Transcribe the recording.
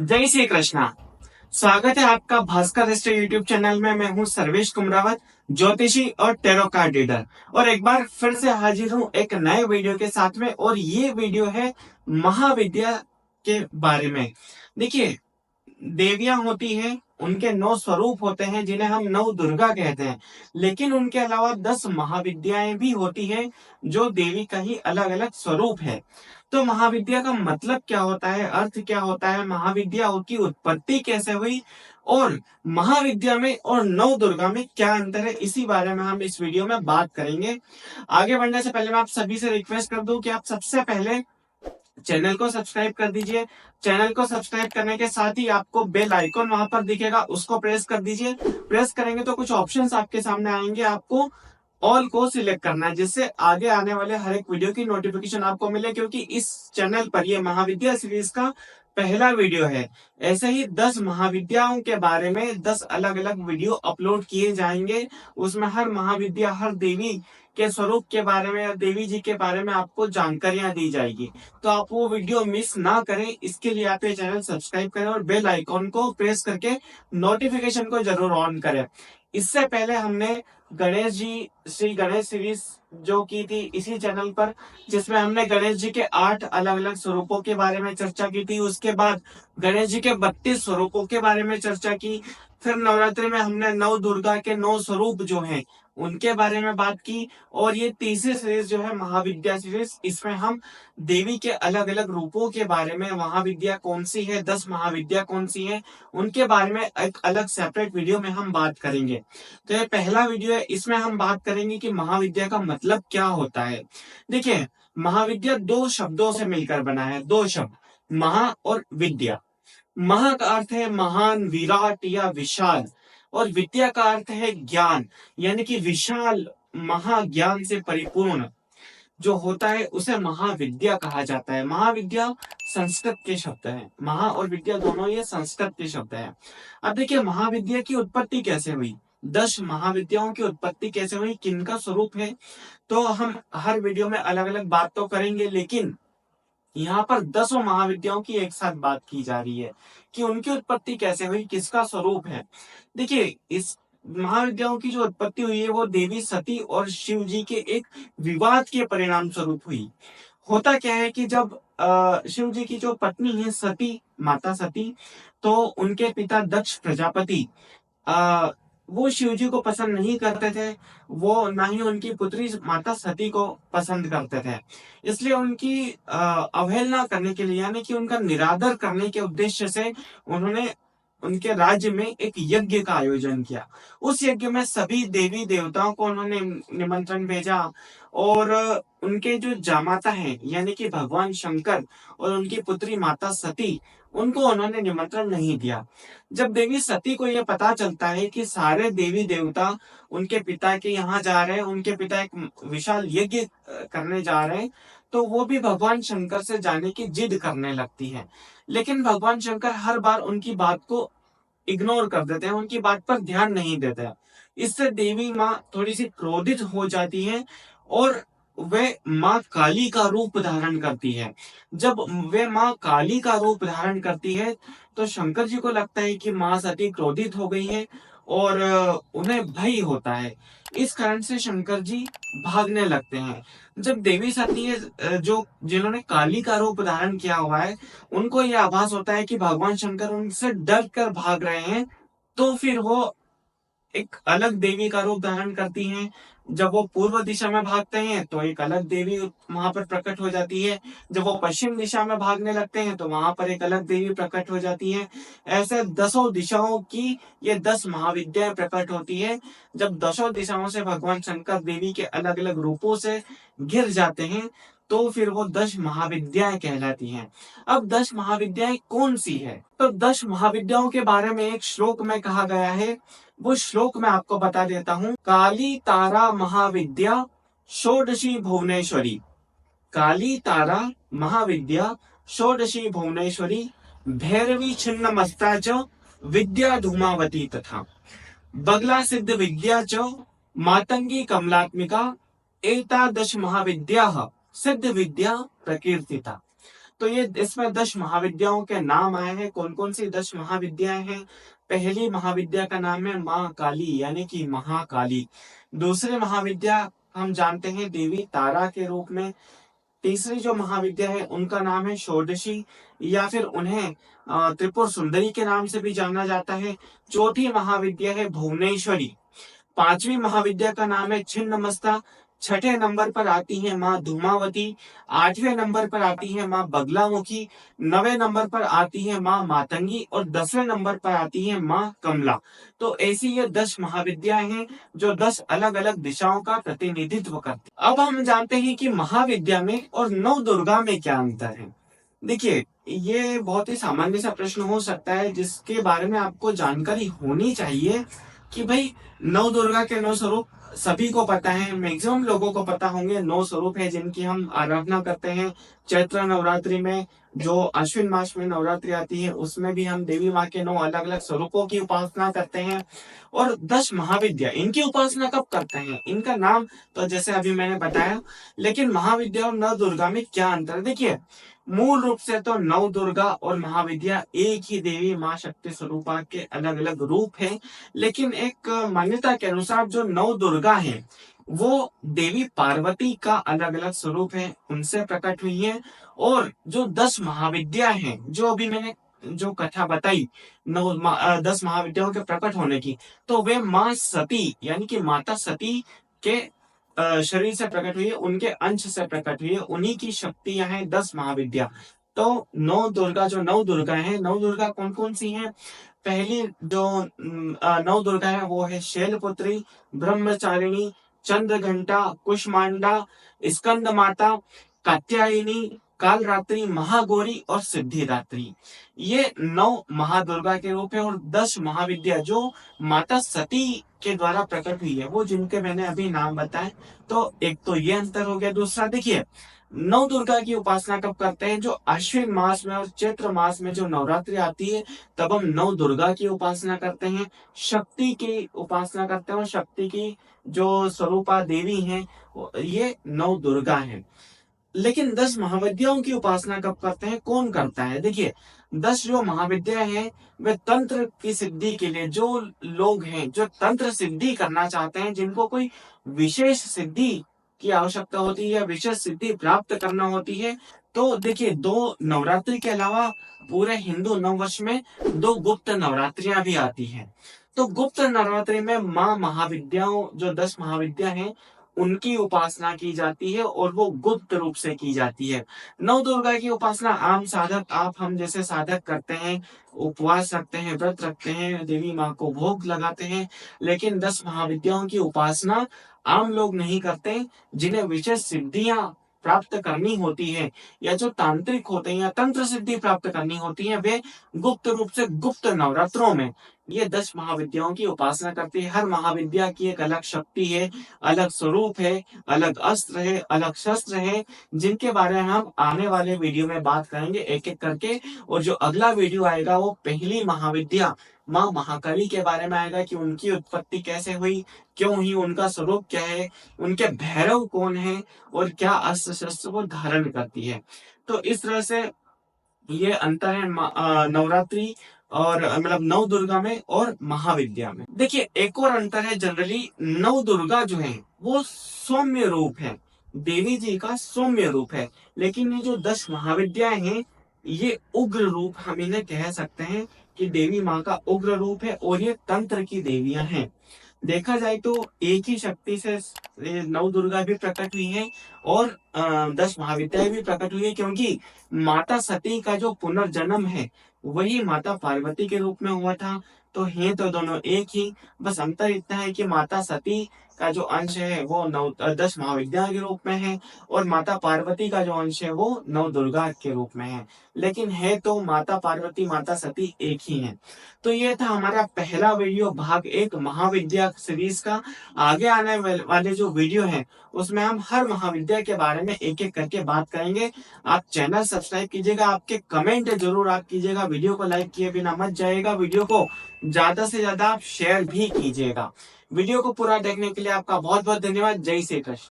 जय श्री कृष्णा। स्वागत है आपका भास्कर हिस्ट्री यूट्यूब चैनल में। मैं हूं सर्वेश कुमरावत, ज्योतिषी और टैरो कार्ड रीडर, और एक बार फिर से हाजिर हूं एक नए वीडियो के साथ में। और ये वीडियो है महाविद्या के बारे में। देखिए, देवियां होती हैं, उनके 9 स्वरूप होते हैं जिन्हें हम नव दुर्गा कहते हैं, लेकिन उनके अलावा 10 महाविद्याएं भी होती हैं जो देवी का ही अलग अलग स्वरूप है। तो महाविद्या का मतलब क्या होता है, अर्थ क्या होता है, महाविद्या की उत्पत्ति कैसे हुई, और महाविद्या में और नव दुर्गा में क्या अंतर है, इसी बारे में हम इस वीडियो में बात करेंगे। आगे बढ़ने से पहले मैं आप सभी से रिक्वेस्ट कर दूं कि आप सबसे पहले चैनल को सब्सक्राइब कर दीजिए। चैनल को सब्सक्राइब करने के साथ ही आपको बेल आइकॉन वहां पर दिखेगा, उसको प्रेस कर दीजिए। प्रेस करेंगे तो कुछ ऑप्शंस आपके सामने आएंगे, आपको ऑल को सिलेक्ट करना है, जिससे आगे आने वाले हर एक वीडियो की नोटिफिकेशन आपको मिले, क्योंकि इस चैनल पर ये महाविद्या सीरीज का पहला वीडियो है। ऐसे ही 10 महाविद्याओं के बारे में 10 अलग अलग वीडियो अपलोड किए जाएंगे। उसमें हर महाविद्या, हर देवी के स्वरूप के बारे में या देवी जी के बारे में आपको जानकारियां दी जाएगी। तो आप वो वीडियो मिस ना करें, इसके लिए आप ये चैनल सब्सक्राइब करें और बेल आइकॉन को प्रेस करके नोटिफिकेशन को जरूर ऑन करें। इससे पहले हमने गणेश जी, श्री गणेश सीरीज जो की थी इसी चैनल पर, जिसमें हमने गणेश जी के 8 अलग अलग स्वरूपों के बारे में चर्चा की थी। उसके बाद गणेश जी के 32 स्वरूपों के बारे में चर्चा की। फिर नवरात्रि में हमने नव दुर्गा के 9 स्वरूप जो हैं उनके बारे में बात की। और ये तीसरी सीरीज जो है महाविद्या सीरीज, इसमें हम देवी के अलग अलग रूपों के बारे में, महाविद्या कौन सी है, 10 महाविद्या कौन सी है, उनके बारे में एक अलग सेपरेट वीडियो में हम बात करेंगे। तो ये पहला वीडियो है, इसमें हम बात करेंगे कि महाविद्या का मतलब क्या होता है। देखिए, महाविद्या 2 शब्दों से मिलकर बना है, 2 शब्द, महा और विद्या। महा का अर्थ है महान, विराट या विशाल, और विद्या का अर्थ है ज्ञान, यानी कि विशाल महाज्ञान से परिपूर्ण जो होता है उसे महाविद्या कहा जाता है। महाविद्या संस्कृत के शब्द हैं, महा और विद्या दोनों ये संस्कृत के शब्द हैं। अब देखिए, महाविद्या की उत्पत्ति कैसे हुई, 10 महाविद्याओं की उत्पत्ति कैसे हुई, किनका स्वरूप है, तो हम हर वीडियो में अलग अलग बात तो करेंगे, लेकिन यहाँ पर 10 महाविद्याओं की एक साथ बात की जा रही है कि उनकी उत्पत्ति कैसे हुई, किसका स्वरूप है। देखिए, इस महाविद्याओं की जो उत्पत्ति हुई है वो देवी सती और शिव जी के एक विवाद के परिणाम स्वरूप हुई। होता क्या है कि जब शिव जी की जो पत्नी है सती, माता सती, तो उनके पिता दक्ष प्रजापति आ, वो शिव जी को पसंद नहीं करते थे, वो ना ही उनकी पुत्री माता सती को पसंद करते थे। इसलिए उनकी अवहेलना करने के लिए, यानी कि उनका निरादर करने के उद्देश्य से, उन्होंने उनके राज्य में एक यज्ञ का आयोजन किया। उस यज्ञ में सभी देवी देवताओं को उन्होंने निमंत्रण भेजा, और उनके जो जामाता हैं यानी कि भगवान शंकर और उनकी पुत्री माता सती, उनको उन्होंने निमंत्रण नहीं दिया। जब देवी सती को यह पता चलता है कि सारे देवी देवता उनके पिता के यहाँ जा रहे हैं, उनके पिता एक विशाल यज्ञ करने जा रहे हैं, तो वो भी भगवान शंकर से जाने की जिद करने लगती है। लेकिन भगवान शंकर हर बार उनकी बात को इग्नोर कर देते हैं, उनकी बात पर ध्यान नहीं देते हैं। इससे देवी माँ थोड़ी सी क्रोधित हो जाती है और वे माँ काली का रूप धारण करती है। जब वे माँ काली का रूप धारण करती है तो शंकर जी को लगता है कि माँ सती क्रोधित हो गई है, और उन्हें भय होता है। इस कारण से शंकर जी भागने लगते हैं। जब देवी सती जो जिन्होंने काली का रूप धारण किया हुआ है, उनको यह आभास होता है कि भगवान शंकर उनसे डर कर भाग रहे हैं, तो फिर वो एक अलग देवी का रूप धारण करती हैं। जब वो पूर्व दिशा में भागते हैं तो एक अलग देवी वहां पर प्रकट हो जाती है। जब वो पश्चिम दिशा में भागने लगते हैं तो वहां पर एक अलग देवी प्रकट हो जाती है। ऐसे 10 दिशाओं की ये 10 महाविद्याएं प्रकट होती है। जब 10 दिशाओं से भगवान शंकर देवी के अलग अलग रूपों से घिर जाते हैं, तो फिर वो 10 महाविद्याएं कहलाती हैं। अब 10 महाविद्याएं कौन सी है, तो 10 महाविद्याओं के बारे में एक श्लोक में कहा गया है। वो श्लोक मैं आपको बता देता हूँ। काली तारा महाविद्या षोडशी भुवनेश्वरी, काली तारा महाविद्या षोडशी भुवनेश्वरी, भैरवी छिन्न मस्ता च विद्या धूमावती तथा बगला सिद्ध विद्या च मातंगी कमलात्मिका, एतादश महाविद्या सिद्ध विद्या प्रकीर्तिता। तो ये इसमें 10 महाविद्याओं के नाम आए हैं। कौन कौन सी 10 महाविद्याएं हैं? पहली महाविद्या का नाम है माँ काली यानी कि महाकाली। दूसरी महाविद्या हम जानते हैं देवी तारा के रूप में। तीसरी जो महाविद्या है उनका नाम है षोडशी या फिर उन्हें त्रिपुर सुंदरी के नाम से भी जाना जाता है। चौथी महाविद्या है भुवनेश्वरी। पांचवी महाविद्या का नाम है छिन्नमस्ता। छठे नंबर पर आती है माँ धूमावती। आठवें नंबर पर आती है माँ बगलामुखी। नवे नंबर पर आती है माँ मातंगी और 10वें नंबर पर आती है माँ कमला। तो ऐसी ये 10 महाविद्याएं हैं जो 10 अलग अलग दिशाओं का प्रतिनिधित्व करती। अब हम जानते हैं कि महाविद्या में और नव दुर्गा में क्या अंतर है। देखिए, ये बहुत ही सामान्य सा प्रश्न हो सकता है जिसके बारे में आपको जानकारी होनी चाहिए कि भाई नव दुर्गा के 9 स्वरूप सभी को पता है, मैक्सिमम लोगों को पता होंगे। 9 स्वरूप है जिनकी हम आराधना करते हैं। चैत्र नवरात्रि में जो अश्विन मास में नवरात्रि आती है उसमें भी हम देवी माँ के 9 अलग अलग स्वरूपों की उपासना करते हैं। और 10 महाविद्या इनकी उपासना कब करते हैं, इनका नाम तो जैसे अभी मैंने बताया। लेकिन महाविद्या और नव दुर्गा में क्या अंतर है? देखिए, मूल रूप से तो नव दुर्गा और महाविद्या एक ही देवी माँ शक्ति स्वरूपा के अलग अलग रूप हैं। लेकिन एक मान्यता के अनुसार जो नव दुर्गा है वो देवी पार्वती का अलग अलग स्वरूप है, उनसे प्रकट हुई है। और जो 10 महाविद्या हैं जो अभी मैंने जो कथा बताई 10 महाविद्याओं के प्रकट होने की, तो वे माँ सती यानी कि माता सती के शरीर से प्रकट हुई है, उनके अंश से प्रकट हुई है, उन्हीं की शक्तियां हैं 10 महाविद्या। तो नौ दुर्गा है, नौ दुर्गा कौन कौन सी हैं? पहली जो नौ दुर्गा है वो है शैलपुत्री, ब्रह्मचारिणी, चंद्रघंटा, कुष्मांडा, स्कंद माता, कात्यायनी, कालरात्रि, महागौरी और सिद्धिदात्री। ये 9 महादुर्गा के रूप है। और 10 महाविद्या जो माता सती के द्वारा प्रकट हुई है वो जिनके मैंने अभी नाम बताए। तो एक तो ये अंतर हो गया। दूसरा देखिए, नौ दुर्गा की उपासना कब करते हैं? जो अश्विन मास में और चैत्र मास में जो नवरात्रि आती है तब हम नौ दुर्गा की उपासना करते हैं, शक्ति की उपासना करते हैं। और शक्ति की जो स्वरूपा देवी हैं ये नौ दुर्गा हैं। लेकिन 10 महाविद्याओं की उपासना कब करते हैं, कौन करता है? देखिए, 10 जो महाविद्या हैं वे तंत्र की सिद्धि के लिए, जो लोग हैं जो तंत्र सिद्धि करना चाहते हैं, जिनको कोई विशेष सिद्धि की आवश्यकता होती है या विशेष सिद्धि प्राप्त करना होती है, तो देखिए 2 नवरात्रि के अलावा पूरे हिंदू नववर्ष में 2 गुप्त नवरात्रियां भी आती हैं। तो गुप्त नवरात्रि में माँ महाविद्याओं जो 10 महाविद्या हैं उनकी उपासना की जाती है और वो गुप्त रूप से की जाती है। नव दुर्गा की उपासना आम साधक, आप हम जैसे साधक करते हैं, उपवास रखते हैं, व्रत रखते हैं, देवी माँ को भोग लगाते हैं। लेकिन 10 महाविद्याओं की उपासना आम लोग नहीं करते। जिन्हें विशेष सिद्धियां प्राप्त करनी होती है या जो तांत्रिक होते हैं या तंत्र सिद्धि प्राप्त करनी होती है, वे गुप्त रूप से गुप्त नवरात्रों में ये 10 महाविद्याओं की उपासना करती है। हर महाविद्या की एक अलग शक्ति है, अलग स्वरूप है, अलग अस्त्र है, अलग शस्त्र है, जिनके बारे में हम आने वाले वीडियो में बात करेंगे एक एक करके। और जो अगला वीडियो आएगा वो पहली महाविद्या माँ महाकाली के बारे में आएगा कि उनकी उत्पत्ति कैसे हुई, क्यों हुई, उनका स्वरूप क्या है, उनके भैरव कौन है और क्या अस्त्र शस्त्र वो धारण करती है। तो इस तरह से ये अंतर है नवरात्रि और मतलब नव दुर्गा में और महाविद्या में। देखिए, एक और अंतर है, जनरली नव दुर्गा जो है वो सौम्य रूप है, देवी जी का सौम्य रूप है। लेकिन ये जो 10 महाविद्याएं हैं ये उग्र रूप, हम इन्हें कह सकते हैं कि देवी माँ का उग्र रूप है और ये तंत्र की देवियां हैं। देखा जाए तो एक ही शक्ति से ये नव दुर्गा भी प्रकट हुई है और 10 महाविद्याएं भी प्रकट हुई है, क्योंकि माता सती का जो पुनर्जन्म है वही माता पार्वती के रूप में हुआ था। तो हैं तो दोनों एक ही, बस अंतर इतना है कि माता सती का जो अंश है वो 10 महाविद्या के रूप में है और माता पार्वती का जो अंश है वो नव दुर्गा के रूप में है। लेकिन है तो माता पार्वती माता सती एक ही है। तो ये था हमारा पहला वीडियो, भाग 1 महाविद्या सीरीज का। आगे आने वाले जो वीडियो है उसमें हम हर महाविद्या के बारे में एक एक करके बात करेंगे। आप चैनल सब्सक्राइब कीजिएगा, आपके कमेंट जरूर आप कीजिएगा, वीडियो को लाइक किए बिना मत जाइएगा, वीडियो को ज्यादा से ज्यादा आप शेयर भी कीजिएगा। वीडियो को पूरा देखने के लिए आपका बहुत बहुत धन्यवाद। जय श्री कृष्ण।